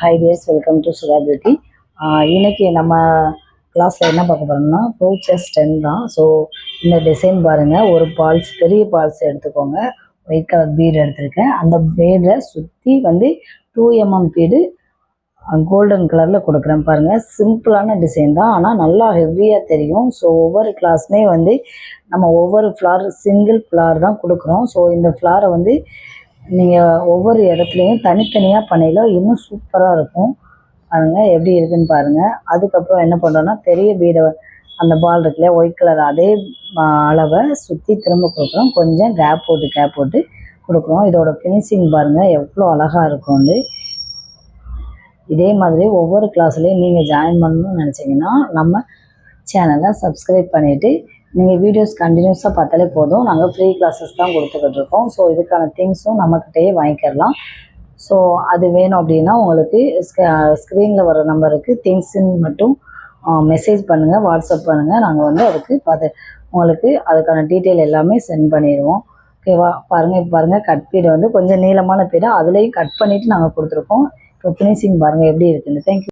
High tears, welcome to Sudha beauty. இன்னைக்கு நம்ம கிளாஸில் என்ன பார்க்க போகிறோம்னா ஃப்யூச்சர் ஸ்டெம் தான். ஸோ இந்த டிசைன் பாருங்கள். ஒரு பால்ஸ், பெரிய பால்ஸ் எடுத்துக்கோங்க. ஒயிட் கலர் பீடு எடுத்திருக்கேன். அந்த பீடை சுற்றி வந்து 2mm பீடு கோல்டன் கலரில் கொடுக்குறேன் பாருங்கள். சிம்பிளான டிசைன் தான், ஆனால் நல்லா ஹெவியாக தெரியும். ஸோ ஒவ்வொரு கிளாஸுமே வந்து நம்ம ஒவ்வொரு ஃப்ளார், சிங்கிள் ஃப்ளார் தான் கொடுக்குறோம். ஸோ இந்த ஃப்ளாரை வந்து நீங்கள் ஒவ்வொரு இடத்துலையும் தனித்தனியாக பண்ணையில் இன்னும் சூப்பராக இருக்கும். பாருங்கள் எப்படி இருக்குதுன்னு பாருங்கள். அதுக்கப்புறம் என்ன பண்ணுறோன்னா, பெரிய பீடை அந்த பால் இருக்குல்லையா ஒயிட் கலர், அதே அளவை சுற்றி திரும்ப கொடுக்குறோம். கொஞ்சம் கேப் போட்டு கொடுக்குறோம். இதோட ஃபினிஷிங் பாருங்கள் எவ்வளோ அழகாக இருக்கும்னு. இதே மாதிரி ஒவ்வொரு கிளாஸ்லேயும் நீங்கள் ஜாயின் பண்ணணும்னு நினச்சிங்கன்னா நம்ம சேனலை சப்ஸ்கிரைப் பண்ணிவிட்டு நீங்கள் வீடியோஸ் கண்டினியூஸாக பார்த்தாலே போதும். நாங்கள் ஃப்ரீ கிளாஸஸ் தான் கொடுத்துக்கிட்டு இருக்கோம். ஸோ இதுக்கான திங்ஸும் நம்மக்கிட்டேயே வாங்கிக்கலாம். ஸோ அது வேணும் அப்படின்னா உங்களுக்கு ஸ்க்ரீனில் வர நம்பருக்கு திங்ஸுன்னு மட்டும் மெசேஜ் பண்ணுங்கள், வாட்ஸ்அப் பண்ணுங்கள். நாங்கள் வந்து அதுக்கு உங்களுக்கு அதுக்கான டீட்டெயில் எல்லாமே சென்ட் பண்ணிடுவோம். ஓகேவா? பாருங்கள், இப்போ பாருங்கள் கட் பீடை வந்து கொஞ்சம் நீளமான பீடை அதுலேயும் கட் பண்ணிவிட்டு நாங்கள் கொடுத்துருக்கோம். இப்போ ஃபினிஷிங் பாருங்கள் எப்படி இருக்குன்னு. தேங்க்யூ.